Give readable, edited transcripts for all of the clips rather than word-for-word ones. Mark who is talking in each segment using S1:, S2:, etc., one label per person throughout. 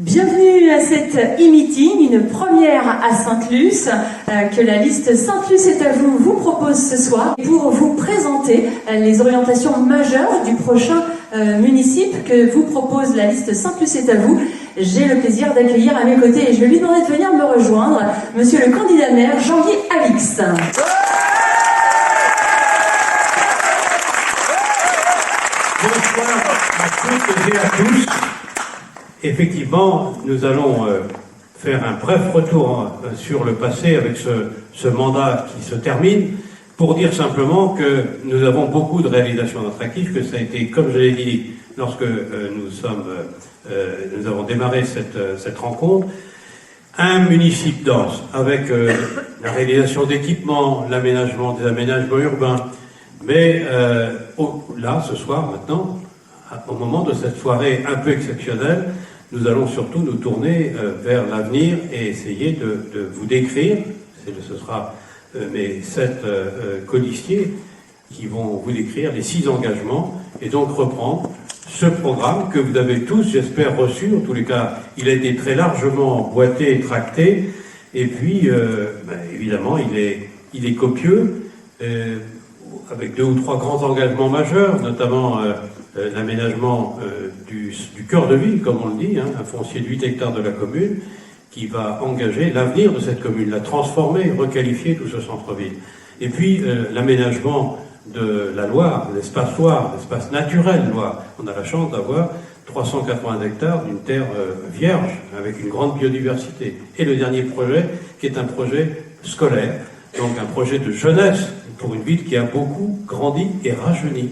S1: Bienvenue à cette e-meeting, une première à Sainte-Luce, que la liste Sainte-Luce est à vous vous propose ce soir pour vous présenter les orientations majeures du prochain municipe que vous propose la liste Sainte-Luce est à vous. J'ai le plaisir d'accueillir à mes côtés et je vais lui demander de venir me rejoindre, monsieur le candidat maire Jean-Guy Alix.
S2: Bonsoir à toutes et à tous. Effectivement, nous allons faire un bref retour sur le passé avec ce mandat qui se termine, pour dire simplement que nous avons beaucoup de réalisations attractives, que ça a été, comme je l'ai dit, lorsque nous avons démarré cette rencontre, un municipio dense, avec la réalisation d'équipements, l'aménagement des aménagements urbains, mais là, ce soir, maintenant, au moment de cette soirée un peu exceptionnelle, nous allons surtout nous tourner vers l'avenir et essayer de vous décrire, ce sera mes 7 colistiers qui vont vous décrire les 6 engagements et donc reprendre ce programme que vous avez tous, j'espère, reçu. En tous les cas, il a été très largement boîté et tracté. Et puis, évidemment, il est copieux, avec 2 ou 3 grands engagements majeurs, notamment l'aménagement du cœur de ville, comme on le dit, un foncier de 8 hectares de la commune, qui va engager l'avenir de cette commune, la transformer, requalifier tout ce centre-ville. Et puis, l'aménagement de la Loire, l'espace naturel Loire. On a la chance d'avoir 380 hectares d'une terre vierge, avec une grande biodiversité. Et le dernier projet, qui est un projet scolaire, donc un projet de jeunesse, pour une ville qui a beaucoup grandi et rajeuni.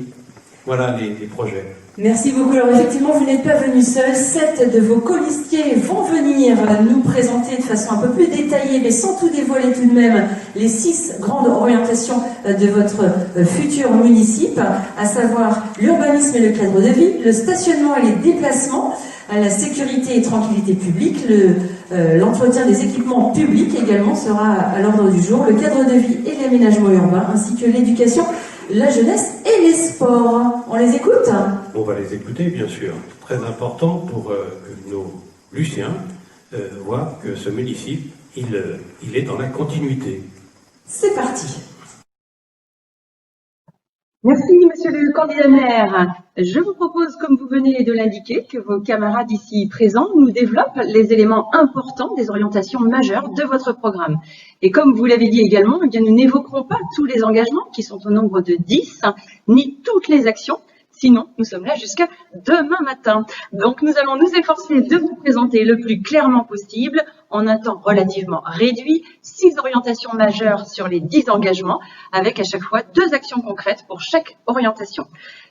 S2: Voilà les projets.
S1: Merci beaucoup. Alors effectivement, vous n'êtes pas venu seul. 7 de vos colistiers vont venir nous présenter de façon un peu plus détaillée, mais sans tout dévoiler tout de même, les 6 grandes orientations de votre futur municipe, à savoir l'urbanisme et le cadre de vie, le stationnement et les déplacements, la sécurité et tranquillité publique, l'entretien des équipements publics également sera à l'ordre du jour, le cadre de vie et l'aménagement urbain, ainsi que l'éducation, la jeunesse et les sports. On les écoute ?
S2: On va les écouter, bien sûr. Très important pour que nos Luciens voient que ce municipe, il est dans la continuité.
S1: C'est parti.
S3: Merci, monsieur le candidat maire. Je vous propose, comme vous venez de l'indiquer, que vos camarades ici présents nous développent les éléments importants des orientations majeures de votre programme. Et comme vous l'avez dit également, eh bien, nous n'évoquerons pas tous les engagements, qui sont au nombre de 10, ni toutes les actions. Sinon, nous sommes là jusqu'à demain matin. Donc, nous allons nous efforcer de vous présenter le plus clairement possible, en un temps relativement réduit, 6 orientations majeures sur les 10 engagements, avec à chaque fois 2 actions concrètes pour chaque orientation.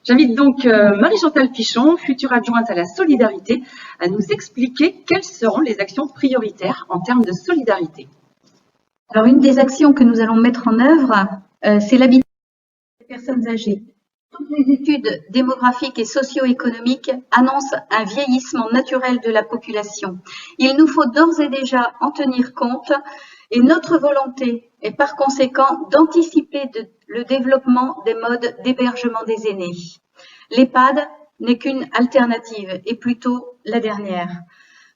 S3: J'invite donc Marie-Chantal Pichon, future adjointe à la solidarité, à nous expliquer quelles seront les actions prioritaires en termes de solidarité.
S4: Alors, une des actions que nous allons mettre en œuvre, c'est l'habitat des personnes âgées. Toutes les études démographiques et socio-économiques annoncent un vieillissement naturel de la population. Il nous faut d'ores et déjà en tenir compte et notre volonté est par conséquent d'anticiper le développement des modes d'hébergement des aînés. L'EHPAD n'est qu'une alternative et plutôt la dernière.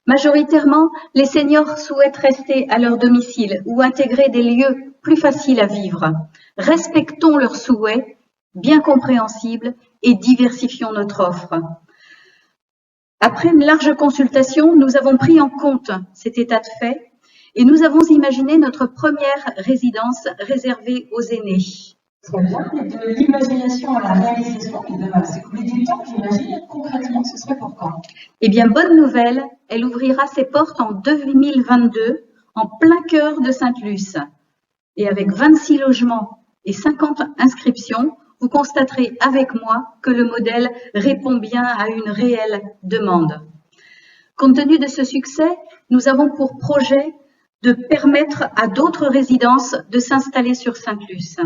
S4: Majoritairement, les seniors souhaitent rester à leur domicile ou intégrer des lieux plus faciles à vivre. Respectons leurs souhaits, bien compréhensible, et diversifions notre offre. Après une large consultation, nous avons pris en compte cet état de fait et nous avons imaginé notre première résidence réservée aux aînés.
S3: Très bien, et de l'imagination à la réalisation, il devra s'écouler du temps, j'imagine. Concrètement, ce serait pour quand ?
S4: Eh bien, bonne nouvelle, elle ouvrira ses portes en 2022, en plein cœur de Sainte-Luce. Et avec 26 logements et 50 inscriptions, vous constaterez avec moi que le modèle répond bien à une réelle demande. Compte tenu de ce succès, nous avons pour projet de permettre à d'autres résidences de s'installer sur Sainte-Luce.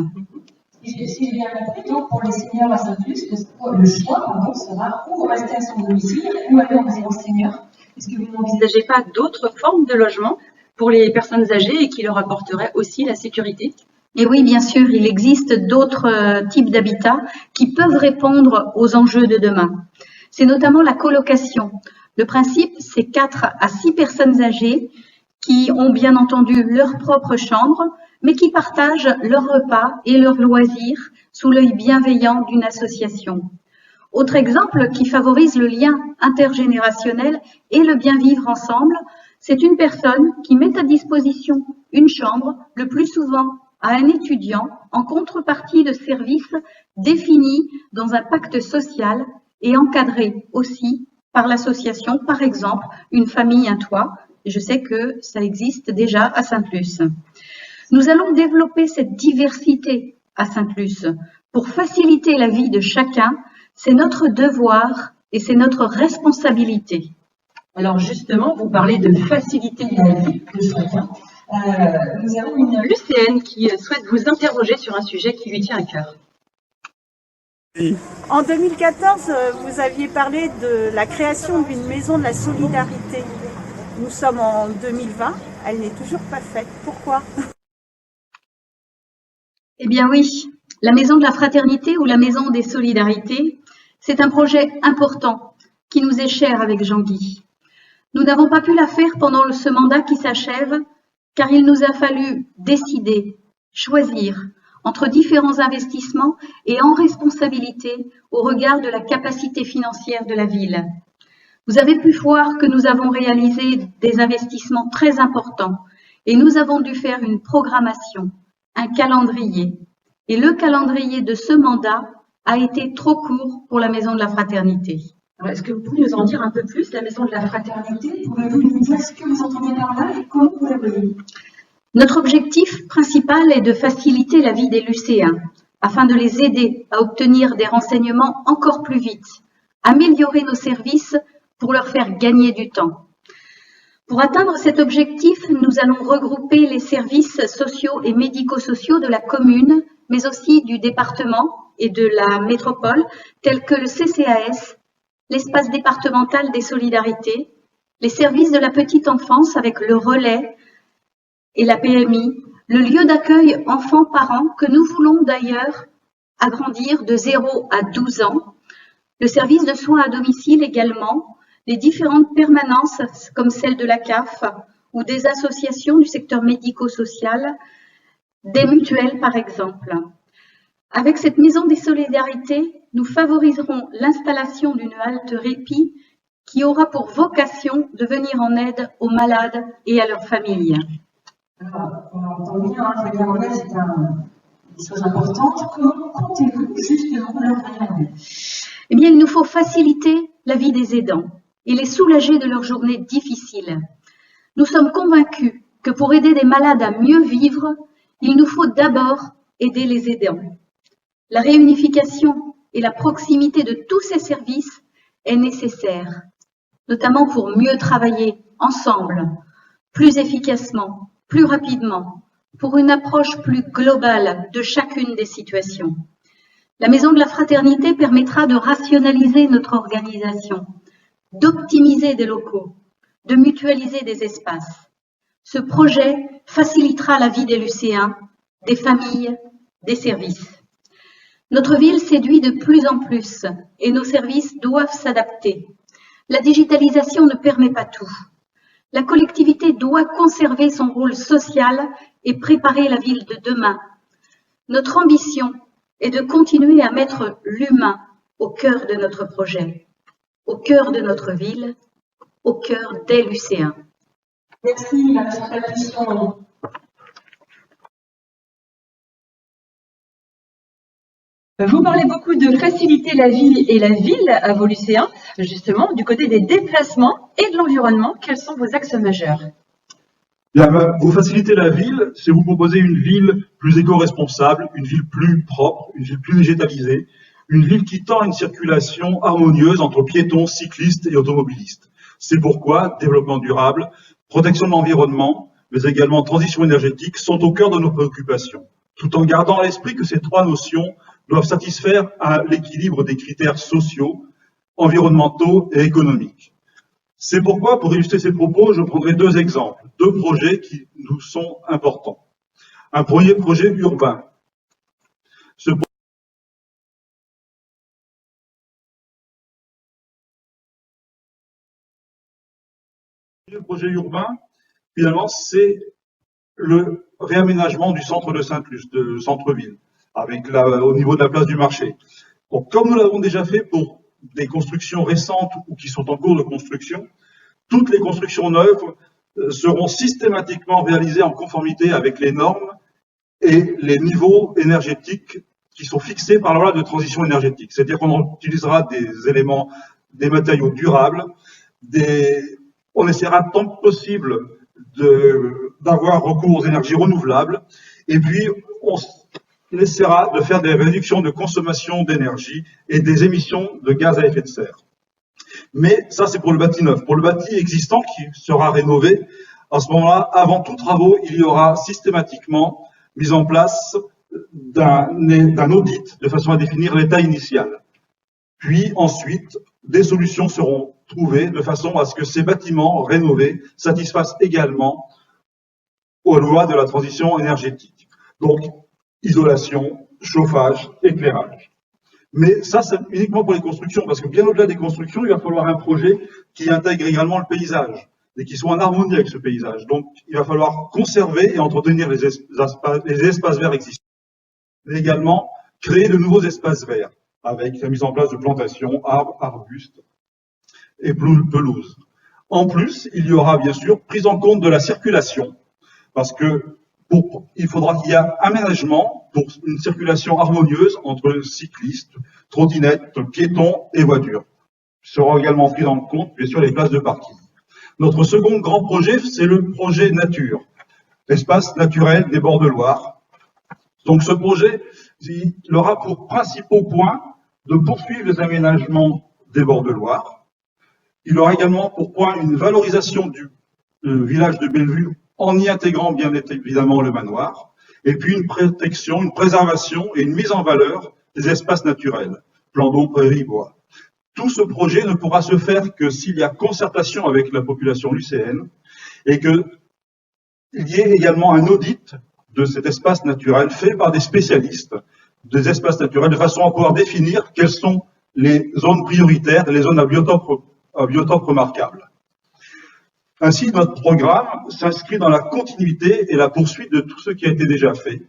S3: Si j'ai bien compris, donc pour les seniors à Sainte-Luce, le choix sera ou rester à son domicile ou aller en résidence senior. Est-ce que vous n'envisagez pas d'autres formes de logement pour les personnes âgées et qui leur apporteraient aussi la sécurité ?
S4: Et oui, bien sûr, il existe d'autres types d'habitats qui peuvent répondre aux enjeux de demain. C'est notamment la colocation. Le principe, c'est 4 à 6 personnes âgées qui ont bien entendu leur propre chambre, mais qui partagent leurs repas et leurs loisirs sous l'œil bienveillant d'une association. Autre exemple qui favorise le lien intergénérationnel et le bien vivre ensemble, c'est une personne qui met à disposition une chambre, le plus souvent à un étudiant, en contrepartie de services définis dans un pacte social et encadrés aussi par l'association, par exemple une famille, un toit. Et je sais que ça existe déjà à Sainte-Luce. Nous allons développer cette diversité à Sainte-Luce pour faciliter la vie de chacun. C'est notre devoir et c'est notre responsabilité.
S3: Alors justement, vous parlez de faciliter la vie de chacun. Nous avons une lycéenne qui souhaite vous interroger sur un sujet qui lui tient à cœur.
S5: En 2014, vous aviez parlé de la création d'une maison de la solidarité. Nous sommes en 2020, elle n'est toujours pas faite. Pourquoi ?
S4: Eh bien oui, la maison de la fraternité ou la maison des solidarités, c'est un projet important qui nous est cher avec Jean-Guy. Nous n'avons pas pu la faire pendant ce mandat qui s'achève, car il nous a fallu décider, choisir entre différents investissements et en responsabilité au regard de la capacité financière de la ville. Vous avez pu voir que nous avons réalisé des investissements très importants et nous avons dû faire une programmation, un calendrier. Et le calendrier de ce mandat a été trop court pour la Maison de la Fraternité.
S3: Est-ce que vous pouvez nous en dire un peu plus, la Maison de la Fraternité? Pouvez-vous nous dire ce que vous entendez par là et comment vous la voyez?
S4: Notre objectif principal est de faciliter la vie des lycéens afin de les aider à obtenir des renseignements encore plus vite, améliorer nos services pour leur faire gagner du temps. Pour atteindre cet objectif, nous allons regrouper les services sociaux et médico-sociaux de la commune, mais aussi du département et de la métropole, tels que le CCAS, l'espace départemental des solidarités, les services de la petite enfance avec le relais et la PMI, le lieu d'accueil enfants-parents que nous voulons d'ailleurs agrandir de 0 à 12 ans, le service de soins à domicile également, les différentes permanences comme celle de la CAF ou des associations du secteur médico-social, des mutuelles par exemple. Avec cette maison des solidarités, nous favoriserons l'installation d'une halte répit qui aura pour vocation de venir en aide aux malades et à leurs familles.
S3: Alors, on entend bien, c'est une chose importante. Comment comptez-vous justement leur venir en aide?
S4: Eh bien, il nous faut faciliter la vie des aidants et les soulager de leurs journées difficiles. Nous sommes convaincus que pour aider des malades à mieux vivre, il nous faut d'abord aider les aidants. La réunification et la proximité de tous ces services est nécessaire, notamment pour mieux travailler ensemble, plus efficacement, plus rapidement, pour une approche plus globale de chacune des situations. La Maison de la Fraternité permettra de rationaliser notre organisation, d'optimiser des locaux, de mutualiser des espaces. Ce projet facilitera la vie des lycéens, des familles, des services. Notre ville séduit de plus en plus et nos services doivent s'adapter. La digitalisation ne permet pas tout. La collectivité doit conserver son rôle social et préparer la ville de demain. Notre ambition est de continuer à mettre l'humain au cœur de notre projet, au cœur de notre ville, au cœur des lycéens.
S3: Merci, la question. Vous parlez beaucoup de faciliter la vie et la ville à vos lycéens, justement, du côté des déplacements et de l'environnement. Quels sont vos axes majeurs?
S6: Bien, vous facilitez la ville, c'est vous proposer une ville plus éco-responsable, une ville plus propre, une ville plus végétalisée, une ville qui tend à une circulation harmonieuse entre piétons, cyclistes et automobilistes. C'est pourquoi développement durable, protection de l'environnement, mais également transition énergétique sont au cœur de nos préoccupations, tout en gardant à l'esprit que ces trois notions doivent satisfaire à l'équilibre des critères sociaux, environnementaux et économiques. C'est pourquoi, pour illustrer ces propos, je prendrai deux exemples, deux projets qui nous sont importants. Un premier projet urbain. Ce Le projet urbain, finalement, c'est le réaménagement du centre de Sainte-Luce, de centre-ville, avec au niveau de la place du marché. Donc, comme nous l'avons déjà fait pour des constructions récentes ou qui sont en cours de construction, toutes les constructions neuves seront systématiquement réalisées en conformité avec les normes et les niveaux énergétiques qui sont fixés par la loi de transition énergétique. C'est-à-dire qu'on utilisera des éléments, des matériaux durables, on essaiera tant que possible d'avoir recours aux énergies renouvelables, et puis on essaiera de faire des réductions de consommation d'énergie et des émissions de gaz à effet de serre. Mais ça, c'est pour le bâti neuf. Pour le bâti existant qui sera rénové, à ce moment-là, avant tout travaux, il y aura systématiquement mise en place d'un audit de façon à définir l'état initial. Puis ensuite, des solutions seront trouvées de façon à ce que ces bâtiments rénovés satisfassent également aux lois de la transition énergétique. Donc, isolation, chauffage, éclairage. Mais ça, c'est uniquement pour les constructions, parce que bien au-delà des constructions, il va falloir un projet qui intègre également le paysage et qui soit en harmonie avec ce paysage. Donc, il va falloir conserver et entretenir les espaces verts existants, mais également créer de nouveaux espaces verts avec la mise en place de plantations, arbres, arbustes et pelouses. En plus, il y aura bien sûr prise en compte de la circulation, parce que il faudra qu'il y ait un aménagement pour une circulation harmonieuse entre cyclistes, trottinettes, piétons et voitures. Seront également pris en compte, bien sûr, les places de parking. Notre second grand projet, c'est le projet nature, l'espace naturel des bords de Loire. Donc ce projet, il aura pour principaux points de poursuivre les aménagements des bords de Loire. Il aura également pour point une valorisation du village de Bellevue en y intégrant bien évidemment le manoir, et puis une protection, une préservation et une mise en valeur des espaces naturels, plans d'eau, prairies, bois. Tout ce projet ne pourra se faire que s'il y a concertation avec la population lycéenne et qu'il y ait également un audit de cet espace naturel fait par des spécialistes des espaces naturels de façon à pouvoir définir quelles sont les zones prioritaires et les zones à biotope remarquables. Ainsi, notre programme s'inscrit dans la continuité et la poursuite de tout ce qui a été déjà fait,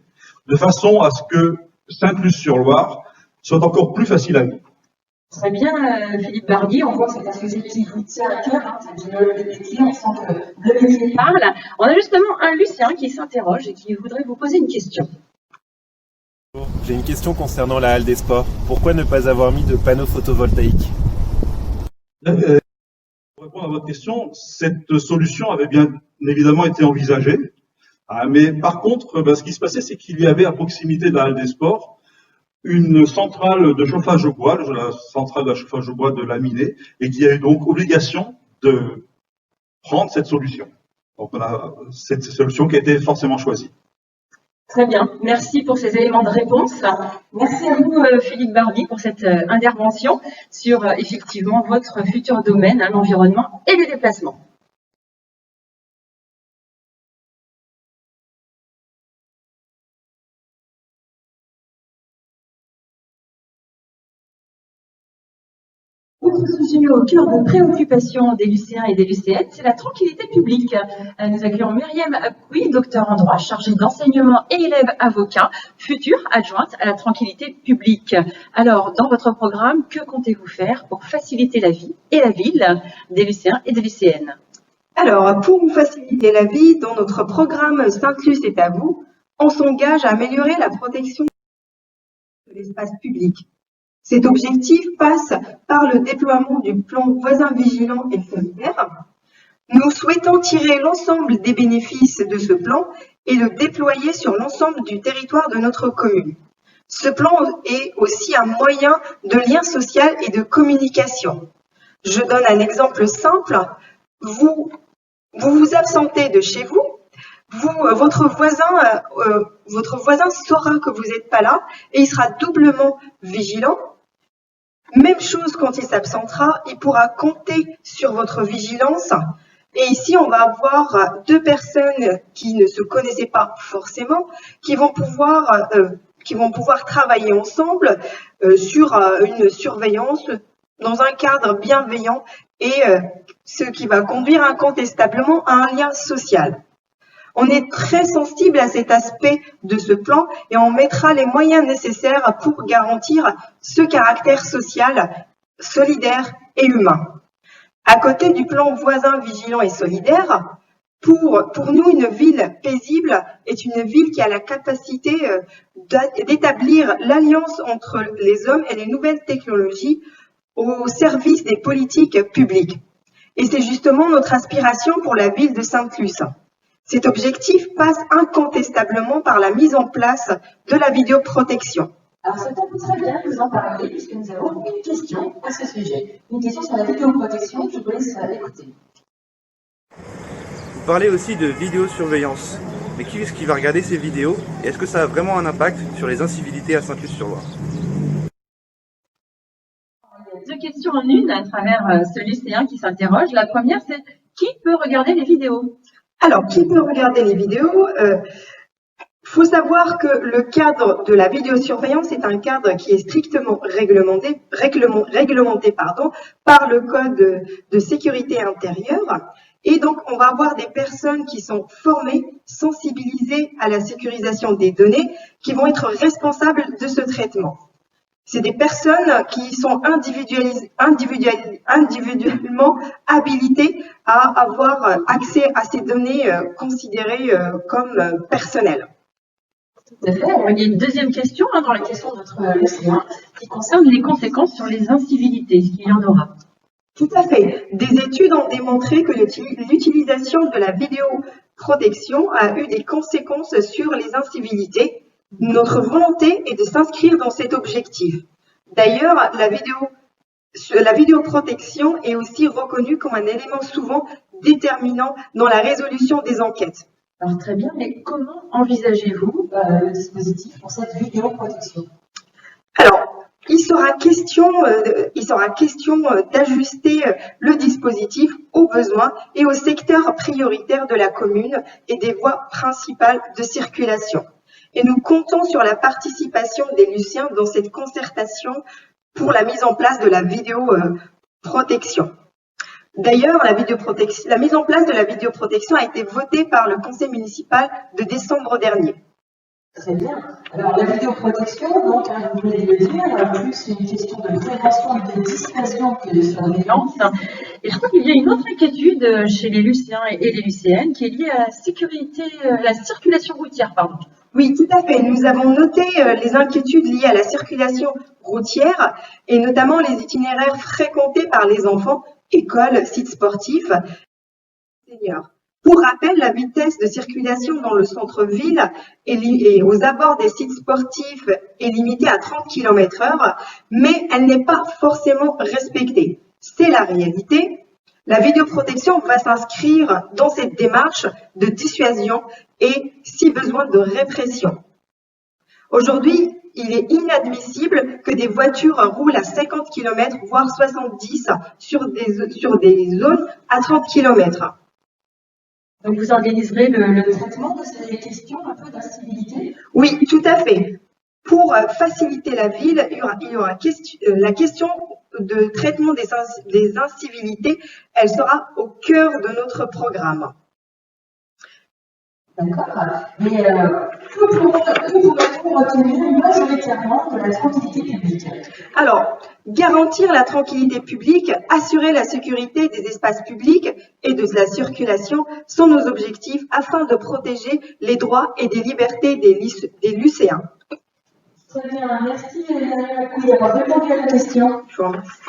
S6: de façon à ce que Sainte-Luce-sur-Loire soit encore plus facile à vivre.
S3: Très bien, Philippe Bardi, on voit que c'est un sujet qui vous tient à cœur, cette généalogie des métiers, on sent que le métier parle. On a justement un Lucien qui s'interroge et qui voudrait vous poser une question.
S7: J'ai une question concernant la halle des sports. Pourquoi ne pas avoir mis de panneaux photovoltaïques ?
S6: Pour répondre à votre question, cette solution avait bien évidemment été envisagée. Mais par contre, ce qui se passait, c'est qu'il y avait à proximité de la halle des sports une centrale de chauffage au bois, la centrale de chauffage au bois de Laminé, et qu'il y a eu donc obligation de prendre cette solution. Donc on a cette solution qui a été forcément choisie.
S3: Très bien, merci pour ces éléments de réponse. Merci à vous Philippe Bardi pour cette intervention sur effectivement votre futur domaine, l'environnement et les déplacements. Autre sujet au cœur de préoccupation des lycéens et des lycéennes, c'est la tranquillité publique. Nous accueillons Myriam Apkoui, docteur en droit, chargée d'enseignement et élève avocat, future adjointe à la tranquillité publique. Alors, dans votre programme, que comptez-vous faire pour faciliter la vie et la ville des lycéens et des lycéennes?
S8: Alors, pour vous faciliter la vie, dans notre programme Sainte-Luce est à vous, on s'engage à améliorer la protection de l'espace public. Cet objectif passe par le déploiement du plan voisin vigilant et solidaire. Nous souhaitons tirer l'ensemble des bénéfices de ce plan et le déployer sur l'ensemble du territoire de notre commune. Ce plan est aussi un moyen de lien social et de communication. Je donne un exemple simple. Vous vous absentez de chez vous, votre voisin saura que vous n'êtes pas là et il sera doublement vigilant. Même chose quand il s'absentera, il pourra compter sur votre vigilance. Et ici, on va avoir deux personnes qui ne se connaissaient pas forcément, qui vont pouvoir travailler ensemble sur une surveillance dans un cadre bienveillant et ce qui va conduire incontestablement à un lien social. On est très sensible à cet aspect de ce plan et on mettra les moyens nécessaires pour garantir ce caractère social, solidaire et humain. À côté du plan voisin, vigilant et solidaire, pour nous, une ville paisible est une ville qui a la capacité d'établir l'alliance entre les hommes et les nouvelles technologies au service des politiques publiques. Et c'est justement notre aspiration pour la ville de Sainte-Luce. Cet objectif passe incontestablement par la mise en place de la vidéoprotection.
S1: Alors, ça tombe très bien que vous en parliez, puisque nous avons une question à ce sujet. Une question sur la vidéoprotection, je vous laisse écouter.
S9: Vous parlez aussi de vidéosurveillance. Mais qui est-ce qui va regarder ces vidéos? Et est-ce que ça a vraiment un impact sur les incivilités à Sainte-Luce-sur-Loire?
S3: Il y a deux questions en une à travers ce lycéen qui s'interroge. La première, c'est qui peut regarder les vidéos?
S8: Alors, qui peut regarder les vidéos? Faut savoir que le cadre de la vidéosurveillance est un cadre qui est strictement réglementé par le Code de sécurité intérieure. Et donc, on va avoir des personnes qui sont formées, sensibilisées à la sécurisation des données, qui vont être responsables de ce traitement. C'est des personnes qui sont individuellement habilitées à avoir accès à ces données considérées comme personnelles.
S3: Tout à fait. Alors, il y a une deuxième question dans la question de notre lycéen qui concerne les conséquences sur les incivilités. Est-ce qu'il y en aura?
S8: Tout à fait. Des études ont démontré que l'utilisation de la vidéoprotection a eu des conséquences sur les incivilités. Notre volonté est de s'inscrire dans cet objectif. D'ailleurs, la vidéoprotection est aussi reconnue comme un élément souvent déterminant dans la résolution des enquêtes.
S3: Alors très bien, mais comment envisagez-vous le dispositif pour cette vidéoprotection?
S8: Alors, il sera question d'ajuster le dispositif aux besoins et aux secteurs prioritaires de la commune et des voies principales de circulation. Et nous comptons sur la participation des lycéens dans cette concertation pour la mise en place de la vidéoprotection. D'ailleurs, la mise en place de la vidéoprotection a été votée par le conseil municipal de décembre dernier.
S1: Très bien. Alors, la vidéoprotection, donc, vous venez de le dire, plus une question de prévention et de dissuasion que de surveillance.
S3: Et je crois qu'il y a une autre inquiétude chez les lycéens et les lycéennes qui est liée à la circulation routière, pardon.
S8: Oui, tout à fait. Nous avons noté les inquiétudes liées à la circulation routière et notamment les itinéraires fréquentés par les enfants, écoles, sites sportifs, seniors. Pour rappel, la vitesse de circulation dans le centre-ville et aux abords des sites sportifs est limitée à 30 km/h, mais elle n'est pas forcément respectée. C'est la réalité. La vidéoprotection va s'inscrire dans cette démarche de dissuasion et, si besoin, de répression. Aujourd'hui, il est inadmissible que des voitures roulent à 50 km, voire 70 sur des zones à 30 km.
S1: Donc, vous organiserez le traitement de ces questions un peu d'incivilité?
S8: Oui, tout à fait. Pour faciliter la ville, il y aura la question de traitement des incivilités, elle sera au cœur de notre programme.
S1: D'accord. Mais que pourrait-on retenir majoritairement de la tranquillité publique?
S8: Alors, garantir la tranquillité publique, assurer la sécurité des espaces publics et de la circulation sont nos objectifs afin de protéger les droits et des libertés des lycéens.
S1: Très bien, merci d'avoir répondu à la question.
S8: Je vous remercie.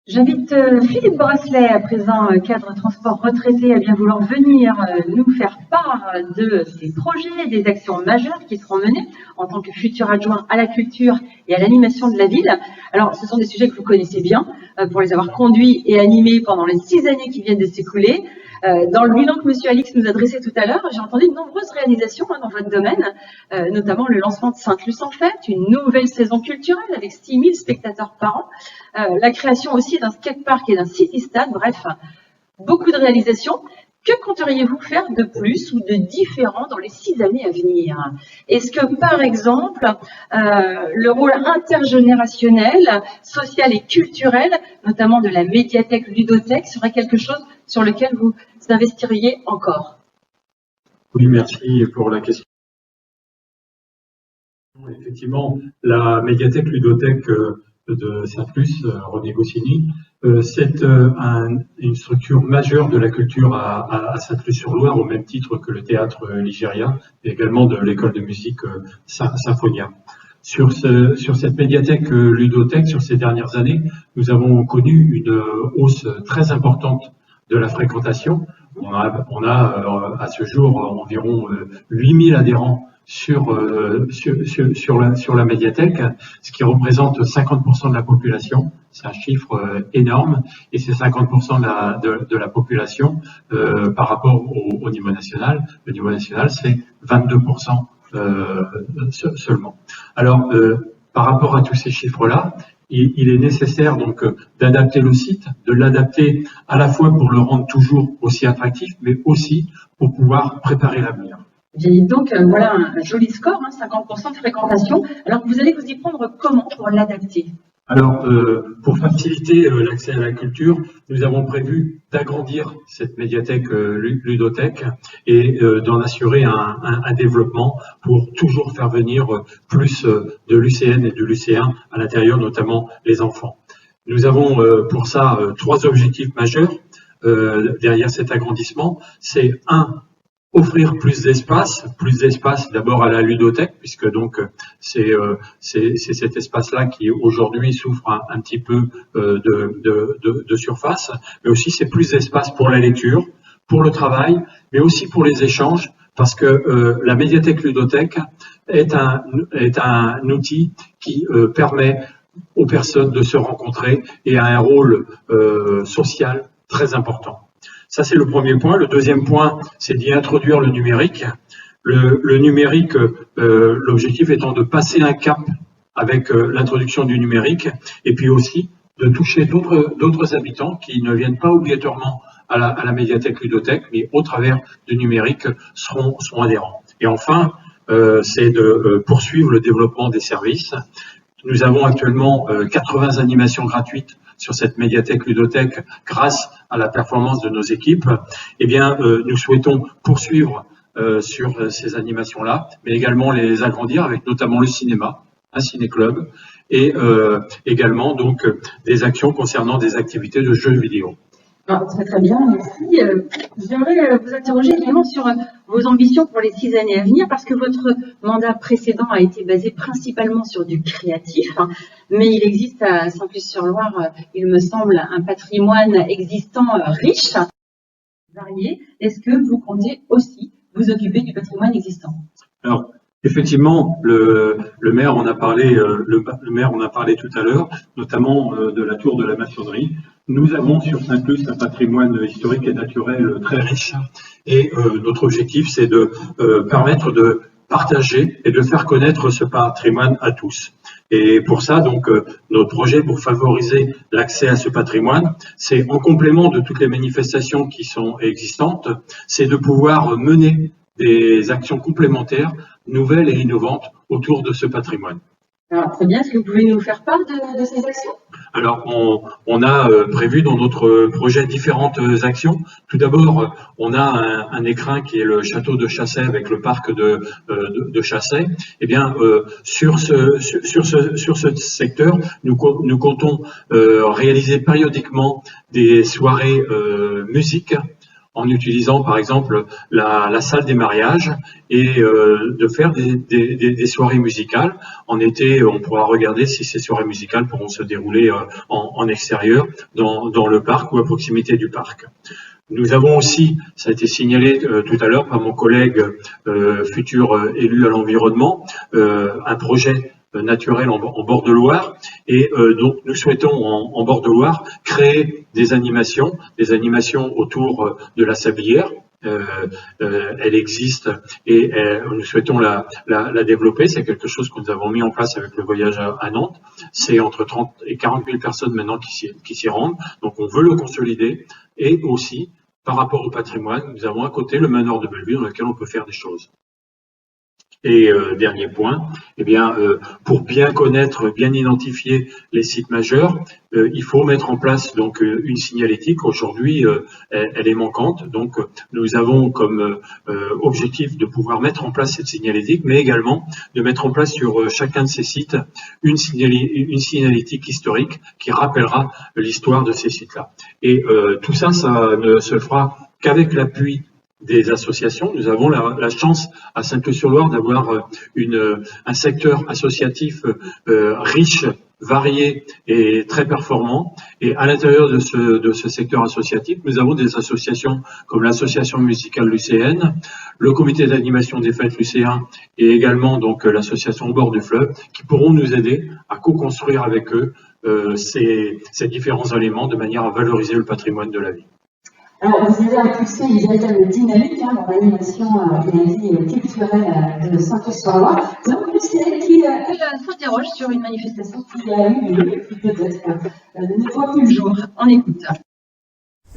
S3: J'invite Philippe Brasselet, à présent cadre transport retraité, à bien vouloir venir nous faire part de ces projets et des actions majeures qui seront menées en tant que futur adjoint à la culture et à l'animation de la ville. Alors, ce sont des sujets que vous connaissez bien, pour les avoir conduits et animés pendant les 6 années qui viennent de s'écouler. Dans le bilan que M. Alix nous a dressé tout à l'heure, j'ai entendu de nombreuses réalisations dans votre domaine, notamment le lancement de Sainte-Luce en fête, une nouvelle saison culturelle avec 6 000 spectateurs par an, la création aussi d'un skatepark et d'un city-stade, bref, beaucoup de réalisations. Que compteriez-vous faire de plus ou de différent dans les 6 années à venir? Est-ce que, par exemple, le rôle intergénérationnel, social et culturel, notamment de la médiathèque ludothèque, serait quelque chose sur lequel vous investiriez encore?
S10: Oui, merci pour la question. Effectivement, la médiathèque ludothèque de Saint-Plus, René Goscinny, c'est une structure majeure de la culture à Saint-Plus-sur-Loire, au même titre que le théâtre Ligérien, et également de l'école de musique Symphonia. Sur cette médiathèque ludothèque, sur ces dernières années, nous avons connu une hausse très importante de la fréquentation. On a à ce jour environ 8000 adhérents sur la médiathèque, ce qui représente 50% de la population. C'est un chiffre énorme, et c'est 50% de la population par rapport au niveau national. Le niveau national, c'est 22% seulement. Alors, par rapport à tous ces chiffres-là, il est nécessaire donc d'adapter le site, de l'adapter à la fois pour le rendre toujours aussi attractif, mais aussi pour pouvoir préparer l'avenir.
S3: Donc voilà un joli score, 50% de fréquentation. Alors vous allez vous y prendre comment pour l'adapter?
S10: Alors, pour faciliter l'accès à la culture, nous avons prévu d'agrandir cette médiathèque ludothèque et d'en assurer un développement pour toujours faire venir plus de lycéennes et de lycéens à l'intérieur, notamment les enfants. Nous avons pour ça 3 objectifs majeurs derrière cet agrandissement. C'est offrir plus d'espace d'abord à la ludothèque, puisque donc c'est cet espace-là qui aujourd'hui souffre un petit peu de surface, mais aussi c'est plus d'espace pour la lecture, pour le travail, mais aussi pour les échanges, parce que la médiathèque ludothèque est un outil qui permet aux personnes de se rencontrer et a un rôle social très important. Ça, c'est le premier point. Le deuxième point, c'est d'y introduire le numérique. Le numérique, l'objectif étant de passer un cap avec l'introduction du numérique, et puis aussi de toucher d'autres habitants qui ne viennent pas obligatoirement à la médiathèque ludothèque, mais au travers du numérique seront adhérents. Et enfin, c'est de poursuivre le développement des services. Nous avons actuellement 80 animations gratuites sur cette médiathèque ludothèque grâce à la performance de nos équipes. Eh bien, nous souhaitons poursuivre sur ces animations-là, mais également les agrandir avec notamment le cinéma, un ciné-club, et également donc des actions concernant des activités de jeux vidéo.
S3: Alors, très bien, merci. J'aimerais vous interroger également sur vos ambitions pour les 6 années à venir, parce que votre mandat précédent a été basé principalement sur du créatif, mais il existe à Saint-Plus-sur-Loire, il me semble, un patrimoine existant riche, varié. Est-ce que vous comptez aussi vous occuper du patrimoine existant?
S10: Alors, effectivement, le maire en a parlé, le maire en a parlé tout à l'heure, notamment de la tour de la maçonnerie. Nous avons sur Saint-Plus un patrimoine historique et naturel très riche, et notre objectif, c'est de permettre de partager et de faire connaître ce patrimoine à tous. Et pour ça, donc, notre projet pour favoriser l'accès à ce patrimoine, c'est en complément de toutes les manifestations qui sont existantes, c'est de pouvoir mener des actions complémentaires, nouvelles et innovantes autour de ce patrimoine.
S3: Alors, très bien, est-ce que vous pouvez nous faire part de ces actions?
S10: Alors, on a prévu dans notre projet différentes actions. Tout d'abord, on a un écrin qui est le château de Chassey avec le parc de Chassey. Eh bien, sur ce secteur, nous comptons réaliser périodiquement des soirées musique, en utilisant par exemple la salle des mariages, et de faire des soirées musicales. En été, on pourra regarder si ces soirées musicales pourront se dérouler en extérieur, dans le parc ou à proximité du parc. Nous avons aussi, ça a été signalé tout à l'heure par mon collègue futur élu à l'environnement, un projet naturel en bord de Loire, et donc nous souhaitons en bord de Loire créer des animations autour de la sablière. Elle existe et nous souhaitons la développer. C'est quelque chose que nous avons mis en place avec le voyage à Nantes. C'est entre 30 et 40 000 personnes maintenant qui s'y rendent. Donc on veut le consolider, et aussi par rapport au patrimoine, nous avons à côté le manoir de Bellevue dans lequel on peut faire des choses. Et dernier point, eh bien, pour bien connaître, bien identifier les sites majeurs, il faut mettre en place donc une signalétique. Aujourd'hui, elle est manquante. Donc, nous avons comme objectif de pouvoir mettre en place cette signalétique, mais également de mettre en place sur chacun de ces sites une signalétique historique qui rappellera l'histoire de ces sites-là. Et tout ça, ça ne se fera qu'avec l'appui des associations. Nous avons la chance à Sainte-Luce-sur-Loire d'avoir un secteur associatif riche, varié et très performant. Et à l'intérieur de ce secteur associatif, nous avons des associations comme l'association musicale lucéenne, le comité d'animation des fêtes lucéens et également donc l'association au bord du fleuve qui pourront nous aider à co-construire avec eux ces différents éléments de manière à valoriser le patrimoine de la ville.
S1: Alors, vous avez impulsé une véritable dynamique dans l'animation et la vie culturelle de Sainte-Luce-sur-Loire. Vous avez impulsé qui s'interroge sur une manifestation qui a eu lieu, qui peut-être ne voit plus le jour. On écoute.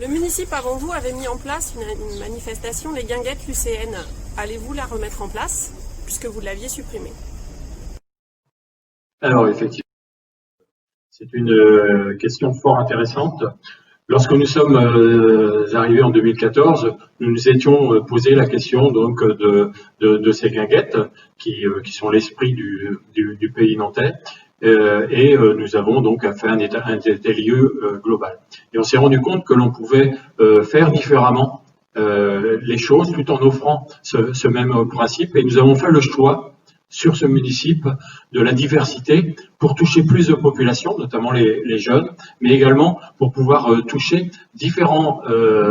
S11: Le municipal avant vous avait mis en place une manifestation, les guinguettes lucéennes. Allez-vous la remettre en place, puisque vous l'aviez supprimée?
S10: Alors, effectivement, c'est une question fort intéressante. Lorsque nous sommes arrivés en 2014, nous nous étions posé la question donc de ces guinguettes qui sont l'esprit du pays nantais et nous avons donc fait un état des lieux global. Et on s'est rendu compte que l'on pouvait faire différemment les choses tout en offrant ce même principe et nous avons fait le choix sur ce municipal de la diversité pour toucher plus de populations, notamment les jeunes, mais également pour pouvoir toucher différents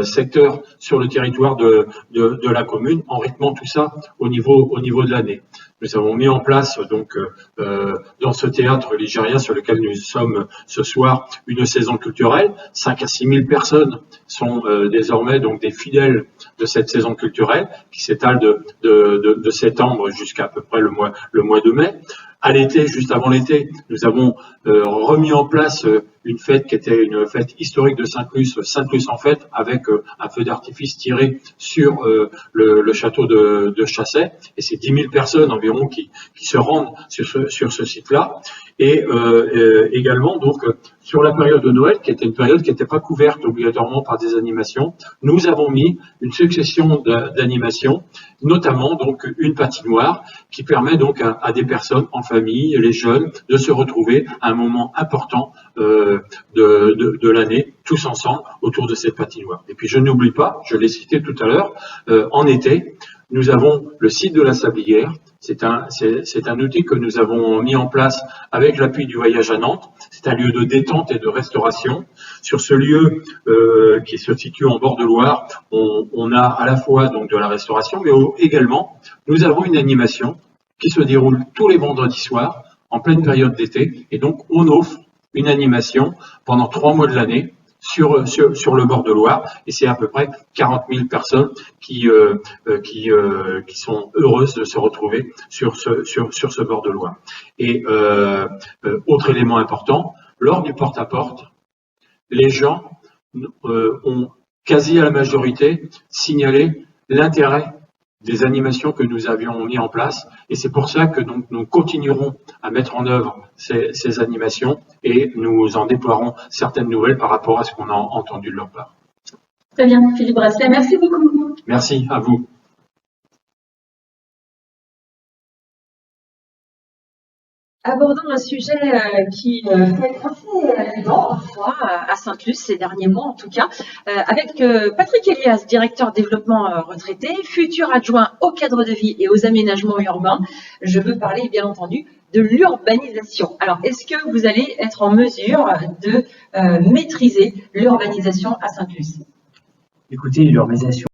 S10: secteurs sur le territoire de la commune en rythmant tout ça au niveau de l'année. Nous avons mis en place donc dans ce théâtre ligérien sur lequel nous sommes ce soir une saison culturelle. 5 à 6 000 personnes sont désormais donc des fidèles de cette saison culturelle qui s'étale de septembre jusqu'à peu près le mois de mai. À l'été, juste avant l'été, nous avons remis en place une fête qui était une fête historique de Sainte-Luce, Sainte-Luce en fête, avec un feu d'artifice tiré sur le château de Chassey. Et c'est 10 000 personnes environ qui se rendent sur ce site-là. Et également, donc, sur la période de Noël, qui était une période qui n'était pas couverte obligatoirement par des animations, nous avons mis une succession d'animations, notamment donc une patinoire qui permet donc à des personnes en famille, les jeunes, de se retrouver à un moment important de l'année, tous ensemble, autour de cette patinoire. Et puis je n'oublie pas, je l'ai cité tout à l'heure, en été, nous avons le site de la Sablière. C'est un outil que nous avons mis en place avec l'appui du Voyage à Nantes. C'est un lieu de détente et de restauration. Sur ce lieu qui se situe en bord de Loire, on a à la fois donc de la restauration, mais également nous avons une animation qui se déroule tous les vendredis soirs en pleine période d'été. Et donc on offre une animation pendant 3 mois de l'année sur le bord de Loire, et c'est à peu près 40 000 personnes qui sont heureuses de se retrouver sur ce bord de Loire. Et autre élément important, lors du porte-à-porte, les gens ont quasi à la majorité signalé l'intérêt des animations que nous avions mis en place, et c'est pour ça que donc, nous continuerons à mettre en œuvre ces animations et nous en déploierons certaines nouvelles par rapport à ce qu'on a entendu de leur part.
S1: Très bien, Philippe Brasselet, merci beaucoup.
S10: Merci à vous.
S1: Abordons un sujet qui fait être assez vivant parfois à Sainte-Luce ces derniers mois en tout cas, avec Patrick Elias, directeur développement retraité, futur adjoint au cadre de vie et aux aménagements urbains. Je veux parler bien entendu de l'urbanisation. Alors, est-ce que vous allez être en mesure de maîtriser l'urbanisation à Sainte-Luce?
S12: Écoutez, l'urbanisation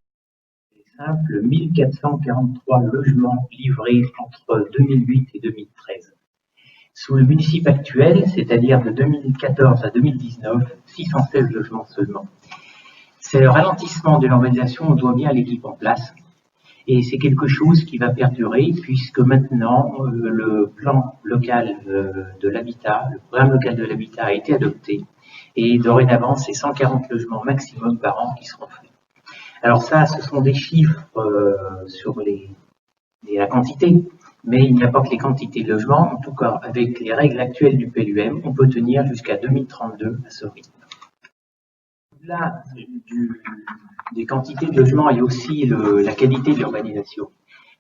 S12: est simple, 1443 logements livrés entre 2008 et 2013. Sous le municipal actuel, c'est-à-dire de 2014 à 2019, 616 logements seulement. C'est le ralentissement de l'urbanisation, on doit bien à l'équipe en place. Et c'est quelque chose qui va perdurer puisque maintenant, le plan local de l'habitat, le programme local de l'habitat a été adopté. Et dorénavant, c'est 140 logements maximum par an qui seront faits. Alors ça, ce sont des chiffres sur la quantité, mais il n'y a pas que les quantités de logements. En tout cas, avec les règles actuelles du PLUM, on peut tenir jusqu'à 2032 à ce rythme. Au-delà des quantités de logements, il y a aussi la qualité de l'urbanisation.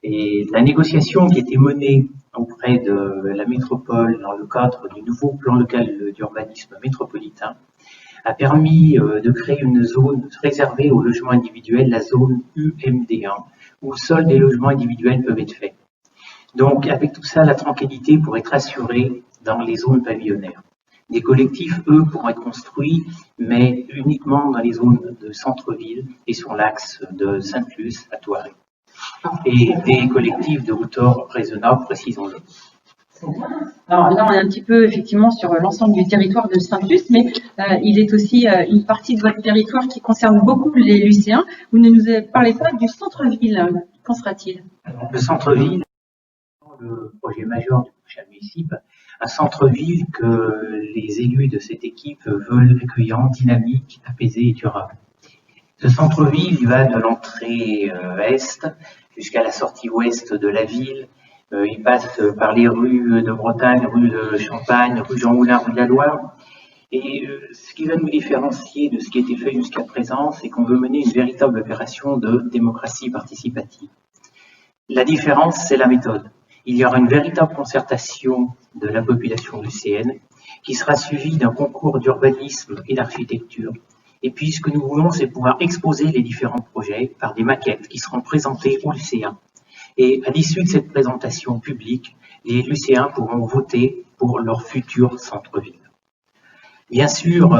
S12: Et la négociation qui était menée auprès de la métropole dans le cadre du nouveau plan local d'urbanisme métropolitain a permis de créer une zone réservée aux logements individuels, la zone UMD1, où seuls des logements individuels peuvent être faits. Donc, avec tout ça, la tranquillité pourrait être assurée dans les zones pavillonnaires. Des collectifs, eux, pourront être construits, mais uniquement dans les zones de centre-ville et sur l'axe de Sainte-Luce à Thoiry. Et des collectifs de hauteur raisonnable, précisons-le.
S3: Alors là, on est un petit peu effectivement sur l'ensemble du territoire de Sainte-Luce, mais il est aussi une partie de votre territoire qui concerne beaucoup les lycéens. Vous ne nous parlez pas du centre-ville. Qu'en sera-t-il?
S12: Le centre-ville, le projet majeur du prochain municipal, un centre-ville que les élus de cette équipe veulent accueillant, dynamique, apaisé et durable. Ce centre-ville, il va de l'entrée est jusqu'à la sortie ouest de la ville. Il passe par les rues de Bretagne, rue de Champagne, rue Jean Moulin, rue de la Loire. Et ce qui va nous différencier de ce qui a été fait jusqu'à présent, c'est qu'on veut mener une véritable opération de démocratie participative. La différence, c'est la méthode. Il y aura une véritable concertation de la population lycéenne qui sera suivie d'un concours d'urbanisme et d'architecture. Et puis, ce que nous voulons, c'est pouvoir exposer les différents projets par des maquettes qui seront présentées aux lycéens. Et à l'issue de cette présentation publique, les lycéens pourront voter pour leur futur centre-ville. Bien sûr,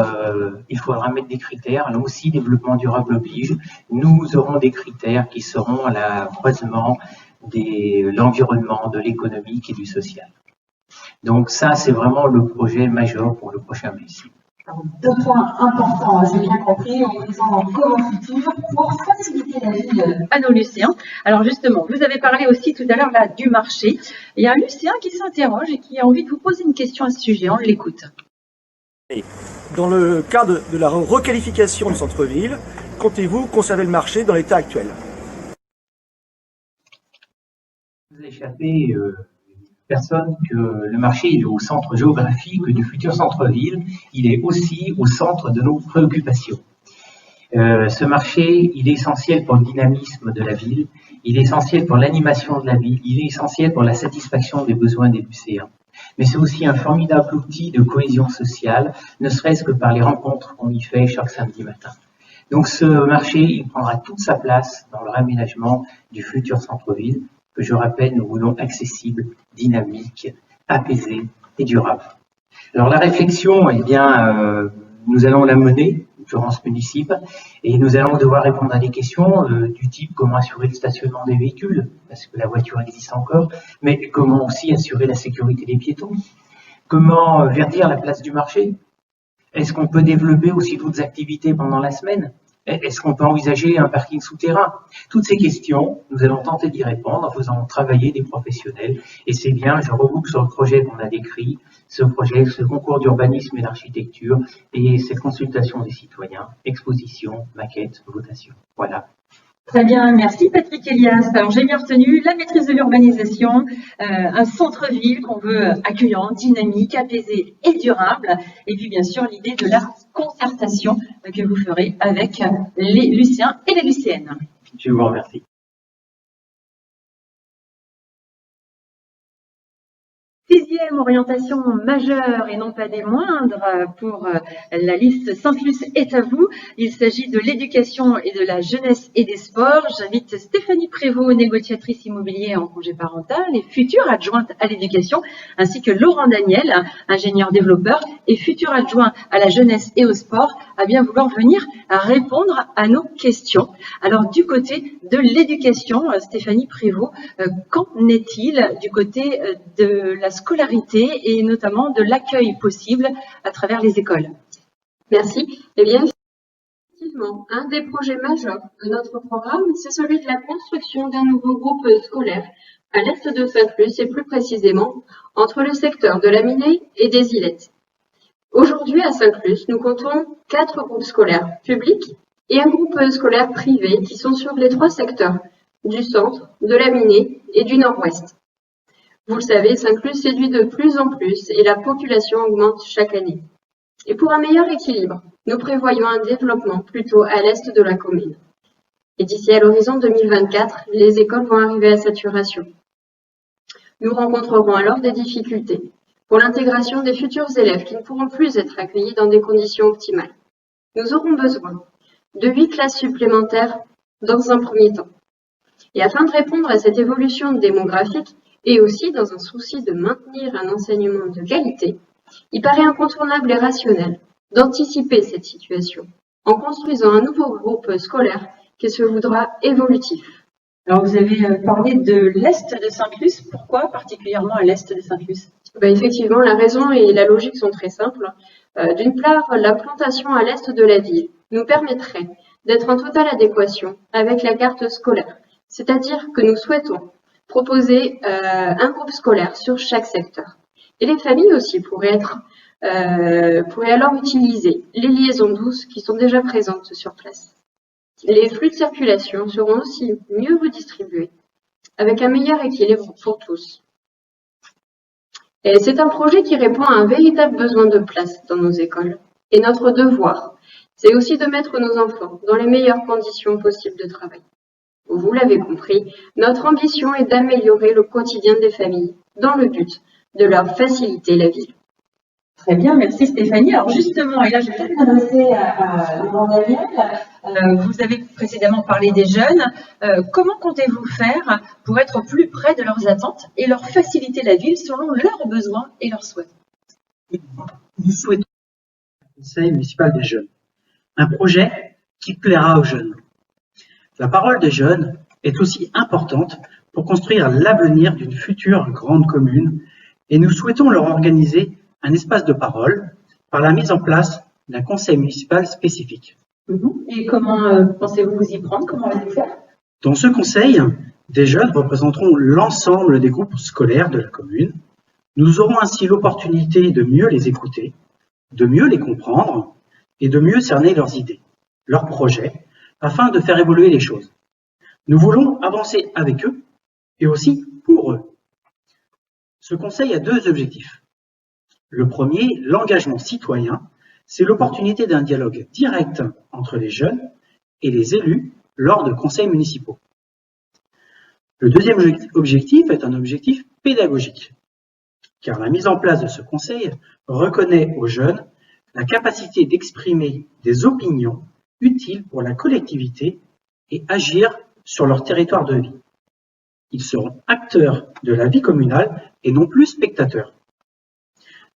S12: il faudra mettre des critères. Là aussi, développement durable oblige. Nous aurons des critères qui seront à la croisement de l'environnement, de l'économique et du social. Donc ça, c'est vraiment le projet majeur pour le prochain municipal.
S1: Deux points importants, j'ai bien compris, en disant en commun futur pour faciliter la vie
S3: à nos lycéens. Alors justement, vous avez parlé aussi tout à l'heure là du marché. Il y a un lycéen qui s'interroge et qui a envie de vous poser une question à ce sujet. On l'écoute.
S13: Dans le cadre de la requalification du centre-ville, comptez-vous conserver le marché dans l'état actuel?
S12: Vous échappez personne que le marché est au centre géographique du futur centre-ville, il est aussi au centre de nos préoccupations. Ce marché, il est essentiel pour le dynamisme de la ville, il est essentiel pour l'animation de la ville, il est essentiel pour la satisfaction des besoins des lycéens. Mais c'est aussi un formidable outil de cohésion sociale, ne serait-ce que par les rencontres qu'on y fait chaque samedi matin. Donc ce marché, il prendra toute sa place dans le réaménagement du futur centre-ville, que je rappelle, nous voulons accessible, dynamique, apaisé et durable. Alors la réflexion, eh bien, nous allons la mener durant ce municipal et nous allons devoir répondre à des questions du type comment assurer le stationnement des véhicules, parce que la voiture existe encore, mais comment aussi assurer la sécurité des piétons, comment verdir la place du marché, est-ce qu'on peut développer aussi d'autres activités pendant la semaine? Est-ce qu'on peut envisager un parking souterrain? Toutes ces questions, nous allons tenter d'y répondre en faisant travailler des professionnels. Et c'est bien, je reboucle sur le projet qu'on a décrit, ce projet, ce concours d'urbanisme et d'architecture et cette consultation des citoyens, exposition, maquette, votation. Voilà.
S3: Très bien, merci Patrick Elias. Alors j'ai bien retenu la maîtrise de l'urbanisation, un centre-ville qu'on veut accueillant, dynamique, apaisé et durable. Et puis bien sûr l'idée de la concertation que vous ferez avec les lycéens et les lycéennes.
S12: Je vous remercie.
S3: Sixième orientation majeure et non pas des moindres pour la liste Sainte-Luce est à vous. Il s'agit de l'éducation et de la jeunesse et des sports. J'invite Stéphanie Prévost, négociatrice immobilière en congé parental et future adjointe à l'éducation, ainsi que Laurent Daniel, ingénieur développeur et futur adjoint à la jeunesse et au sport, à bien vouloir venir répondre à nos questions. Alors du côté de l'éducation, Stéphanie Prévost, qu'en est-il du côté de la scolarité et notamment de l'accueil possible à travers les écoles?
S14: Merci. Eh bien, effectivement, un des projets majeurs de notre programme, c'est celui de la construction d'un nouveau groupe scolaire à l'est de Sainte-Luce et plus précisément entre le secteur de la Minée et des Ilettes. Aujourd'hui, à Sainte-Luce, nous comptons 4 groupes scolaires publics et un groupe scolaire privé qui sont sur les 3 secteurs, du centre, de la Minée et du nord-ouest. Vous le savez, Saint-Clus séduit de plus en plus et la population augmente chaque année. Et pour un meilleur équilibre, nous prévoyons un développement plutôt à l'est de la commune. Et d'ici à l'horizon 2024, les écoles vont arriver à saturation. Nous rencontrerons alors des difficultés pour l'intégration des futurs élèves qui ne pourront plus être accueillis dans des conditions optimales. Nous aurons besoin de 8 classes supplémentaires dans un premier temps. Et afin de répondre à cette évolution démographique et aussi dans un souci de maintenir un enseignement de qualité, il paraît incontournable et rationnel d'anticiper cette situation en construisant un nouveau groupe scolaire qui se voudra évolutif.
S3: Alors, vous avez parlé de l'Est de Saint-Clus. Pourquoi particulièrement à l'Est de Saint-Clus?
S14: Effectivement, la raison et la logique sont très simples. D'une part, l'implantation à l'Est de la ville nous permettrait d'être en totale adéquation avec la carte scolaire. C'est-à-dire que nous souhaitons proposer un groupe scolaire sur chaque secteur. Et les familles aussi pourraient alors utiliser les liaisons douces qui sont déjà présentes sur place. Les flux de circulation seront aussi mieux redistribués, avec un meilleur équilibre pour tous. Et c'est un projet qui répond à un véritable besoin de place dans nos écoles. Et notre devoir, c'est aussi de mettre nos enfants dans les meilleures conditions possibles de travail. Vous l'avez compris, notre ambition est d'améliorer le quotidien des familles, dans le but de leur faciliter la vie.
S3: Très bien, merci Stéphanie. Alors justement, et là je vais peut-être m'adresser à Laurent Daniel. Vous avez précédemment parlé des jeunes. Comment comptez-vous faire pour être plus près de leurs attentes et leur faciliter la ville selon leurs besoins et leurs souhaits?
S15: Nous souhaitons le Conseil municipal des jeunes, un projet qui plaira aux jeunes. La parole des jeunes est aussi importante pour construire l'avenir d'une future grande commune et nous souhaitons leur organiser un espace de parole par la mise en place d'un conseil municipal spécifique.
S3: Et comment pensez-vous vous y prendre? Comment allez-vous faire?
S15: Dans ce conseil, des jeunes représenteront l'ensemble des groupes scolaires de la commune. Nous aurons ainsi l'opportunité de mieux les écouter, de mieux les comprendre et de mieux cerner leurs idées, leurs projets, afin de faire évoluer les choses. Nous voulons avancer avec eux et aussi pour eux. Ce conseil a 2 objectifs. Le premier, l'engagement citoyen, c'est l'opportunité d'un dialogue direct entre les jeunes et les élus lors de conseils municipaux. Le deuxième objectif est un objectif pédagogique, car la mise en place de ce conseil reconnaît aux jeunes la capacité d'exprimer des opinions utiles pour la collectivité et agir sur leur territoire de vie. Ils seront acteurs de la vie communale et non plus spectateurs.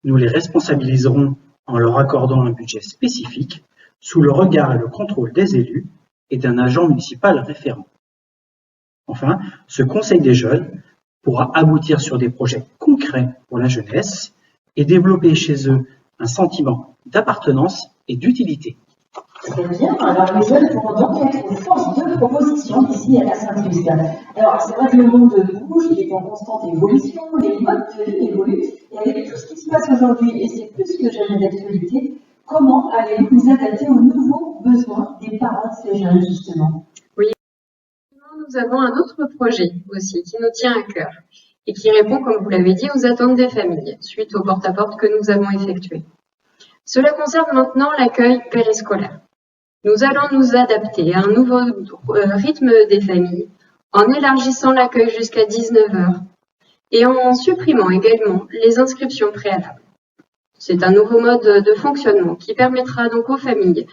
S15: Nous les responsabiliserons en leur accordant un budget spécifique sous le regard et le contrôle des élus et d'un agent municipal référent. Enfin, ce conseil des jeunes pourra aboutir sur des projets concrets pour la jeunesse et développer chez eux un sentiment d'appartenance et d'utilité.
S1: Très bien. Alors, les jeunes pourront donc être force de proposition ici à Saint-Clus. Alors, c'est vrai que le monde bouge, il est en constante évolution, les modes de vie évoluent, et avec tout ce qui se passe aujourd'hui, et c'est plus que jamais d'actualité, comment allez-vous vous adapter aux nouveaux besoins des parents de ces jeunes, justement?
S14: Oui, nous avons un autre projet aussi qui nous tient à cœur et qui répond, comme vous l'avez dit, aux attentes des familles suite au porte-à-porte que nous avons effectué. Cela concerne maintenant l'accueil périscolaire. Nous allons nous adapter à un nouveau rythme des familles en élargissant l'accueil jusqu'à 19 h et en supprimant également les inscriptions préalables. C'est un nouveau mode de fonctionnement qui permettra donc aux familles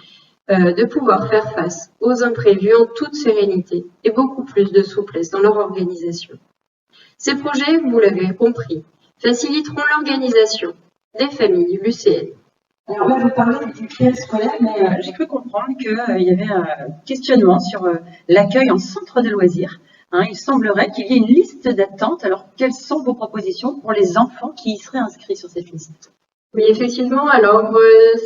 S14: de pouvoir faire face aux imprévus en toute sérénité et beaucoup plus de souplesse dans leur organisation. Ces projets, vous l'avez compris, faciliteront l'organisation des familles lycéennes.
S3: Alors là, vous parlez du périscolaire, mais j'ai cru comprendre qu'il y avait un questionnement sur l'accueil en centre de loisirs. Il semblerait qu'il y ait une liste d'attente. Alors, quelles sont vos propositions pour les enfants qui y seraient inscrits sur cette liste?
S14: Oui, effectivement, alors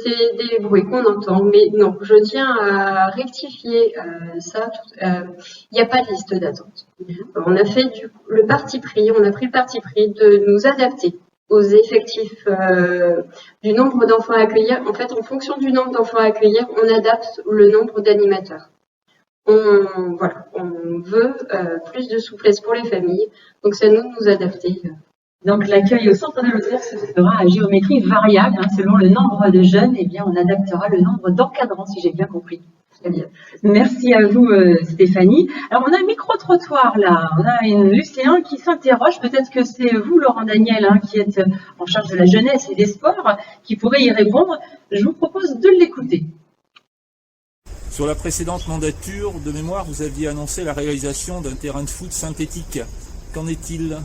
S14: c'est des bruits qu'on entend, mais non, je tiens à rectifier ça. Il n'y a pas de liste d'attente. On a fait le parti pris, on a pris le parti pris de nous adapter aux effectifs du nombre d'enfants à accueillir. En fait, en fonction du nombre d'enfants à accueillir, on adapte le nombre d'animateurs. On veut plus de souplesse pour les familles, donc c'est à nous de nous adapter.
S3: Donc l'accueil au centre de loisirs se fera à géométrie variable, selon le nombre de jeunes, eh bien on adaptera le nombre d'encadrants, si j'ai bien compris. Très bien. Merci à vous Stéphanie. Alors on a un micro-trottoir là, on a une lycéen qui s'interroge, peut-être que c'est vous Laurent Daniel qui êtes en charge de la jeunesse et des sports, qui pourrait y répondre. Je vous propose de l'écouter.
S16: Sur la précédente mandature, de mémoire, vous aviez annoncé la réalisation d'un terrain de foot synthétique. Qu'en est-il ?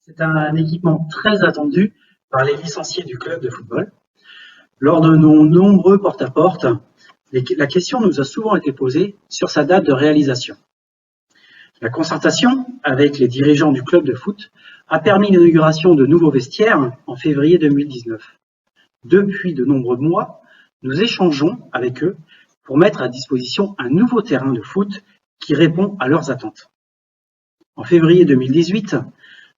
S15: C'est un équipement très attendu par les licenciés du club de football. Lors de nos nombreux porte-à-porte, la question nous a souvent été posée sur sa date de réalisation. La concertation avec les dirigeants du club de foot a permis l'inauguration de nouveaux vestiaires en février 2019. Depuis de nombreux mois, nous échangeons avec eux pour mettre à disposition un nouveau terrain de foot qui répond à leurs attentes. En février 2018,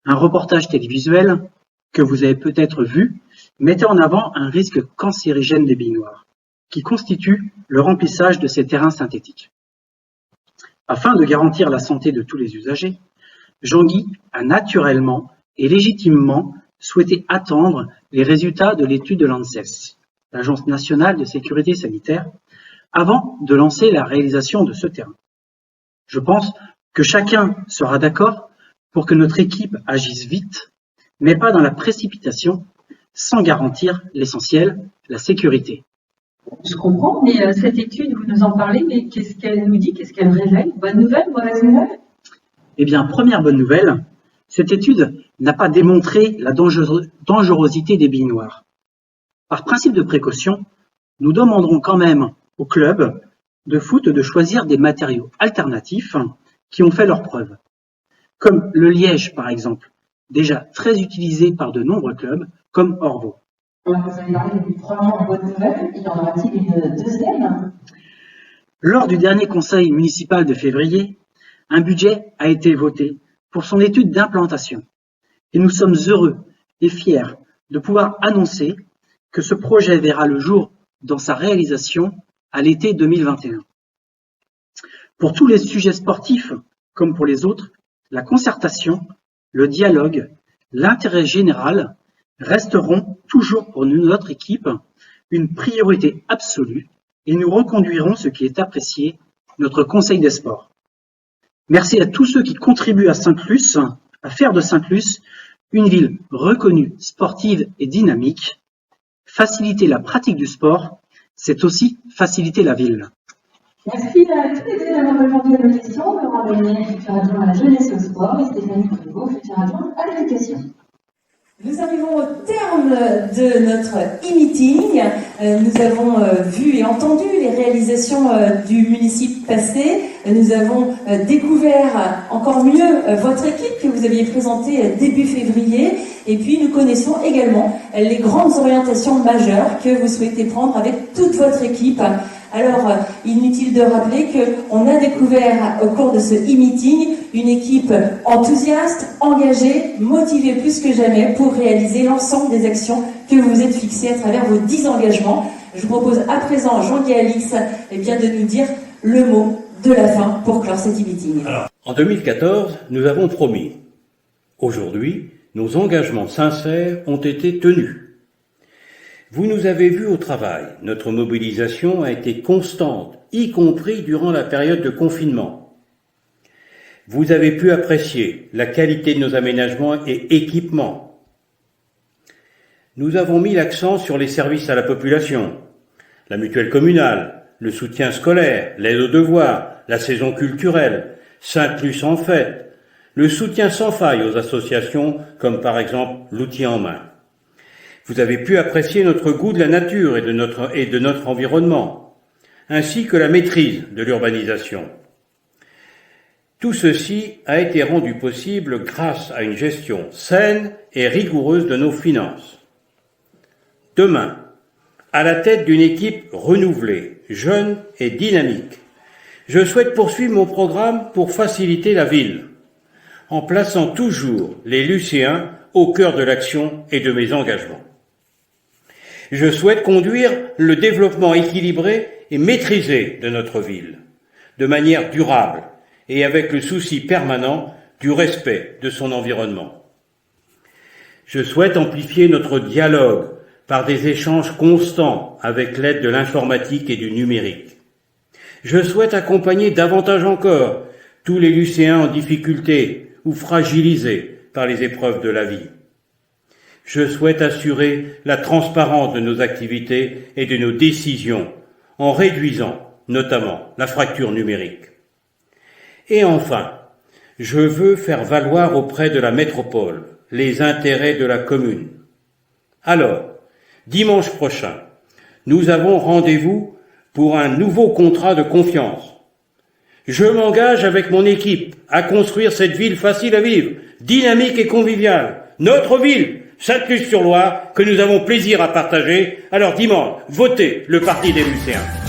S15: un reportage télévisuel que vous avez peut-être vu mettait en avant un risque cancérigène des billes noires, qui constitue le remplissage de ces terrains synthétiques. Afin de garantir la santé de tous les usagers, Jean-Guy a naturellement et légitimement souhaité attendre les résultats de l'étude de l'ANSES, l'Agence nationale de sécurité sanitaire, avant de lancer la réalisation de ce terrain. Je pense que chacun sera d'accord pour que notre équipe agisse vite, mais pas dans la précipitation, sans garantir l'essentiel, la sécurité.
S3: Je comprends, mais cette étude, vous nous en parlez, mais qu'est-ce qu'elle nous dit, qu'est-ce qu'elle révèle? Bonne nouvelle, mauvaise nouvelle?
S15: Eh bien, première bonne nouvelle, cette étude n'a pas démontré la dangerosité des billes noires. Par principe de précaution, nous demanderons quand même au club de foot de choisir des matériaux alternatifs qui ont fait leurs preuves, comme le liège par exemple, déjà très utilisé par de nombreux clubs, comme Orvaux.
S3: Alors, vous avez parlé d'une première bonne nouvelle, il y en aura-t-il une deuxième?
S15: Lors du dernier conseil municipal de février, un budget a été voté pour son étude d'implantation. Et nous sommes heureux et fiers de pouvoir annoncer que ce projet verra le jour dans sa réalisation à l'été 2021. Pour tous les sujets sportifs, comme pour les autres, la concertation, le dialogue, l'intérêt général resteront toujours pour notre équipe une priorité absolue et nous reconduirons ce qui est apprécié, notre Conseil des sports. Merci à tous ceux qui contribuent à Sainte-Luce, à faire de Sainte-Luce une ville reconnue, sportive et dynamique. Faciliter la pratique du sport, c'est aussi faciliter la ville.
S3: Merci à tous les deux d'avoir répondu à nos questions. Laurent Daniel, futur adjoint à la jeunesse et au sport, et Stéphanie Prévost, futur adjoint à l'éducation.
S1: Nous arrivons au terme de notre e-meeting. Nous avons vu et entendu les réalisations du municipal passé. Nous avons découvert encore mieux votre équipe que vous aviez présentée début février. Et puis nous connaissons également les grandes orientations majeures que vous souhaitez prendre avec toute votre équipe. Alors, inutile de rappeler qu'on a découvert au cours de ce e-meeting une équipe enthousiaste, engagée, motivée plus que jamais pour réaliser l'ensemble des actions que vous êtes fixées à travers vos 10 engagements. Je vous propose à présent, Jean-Guy Alix, de nous dire le mot de la fin pour clore cet e-meeting.
S2: Alors, en 2014, nous avons promis. Aujourd'hui, nos engagements sincères ont été tenus. Vous nous avez vus au travail. Notre mobilisation a été constante, y compris durant la période de confinement. Vous avez pu apprécier la qualité de nos aménagements et équipements. Nous avons mis l'accent sur les services à la population, la mutuelle communale, le soutien scolaire, l'aide aux devoirs, la saison culturelle, Sainte-Luce en fête, le soutien sans faille aux associations comme par exemple l'outil en main. Vous avez pu apprécier notre goût de la nature et de notre environnement, ainsi que la maîtrise de l'urbanisation. Tout ceci a été rendu possible grâce à une gestion saine et rigoureuse de nos finances. Demain, à la tête d'une équipe renouvelée, jeune et dynamique, je souhaite poursuivre mon programme pour faciliter la ville,
S17: en plaçant toujours les lycéens au cœur de l'action et de mes engagements. Je souhaite conduire le développement équilibré et maîtrisé de notre ville, de manière durable et avec le souci permanent du respect de son environnement. Je souhaite amplifier notre dialogue par des échanges constants avec l'aide de l'informatique et du numérique. Je souhaite accompagner davantage encore tous les lycéens en difficulté ou fragilisés par les épreuves de la vie. Je souhaite assurer la transparence de nos activités et de nos décisions en réduisant notamment la fracture numérique. Et enfin, je veux faire valoir auprès de la métropole les intérêts de la commune. Alors, dimanche prochain, nous avons rendez-vous pour un nouveau contrat de confiance. Je m'engage avec mon équipe à construire cette ville facile à vivre, dynamique et conviviale. Notre ville, Sainte-Luce-sur-Loire, que nous avons plaisir à partager. Alors dimanche, votez le Parti des Lucéens.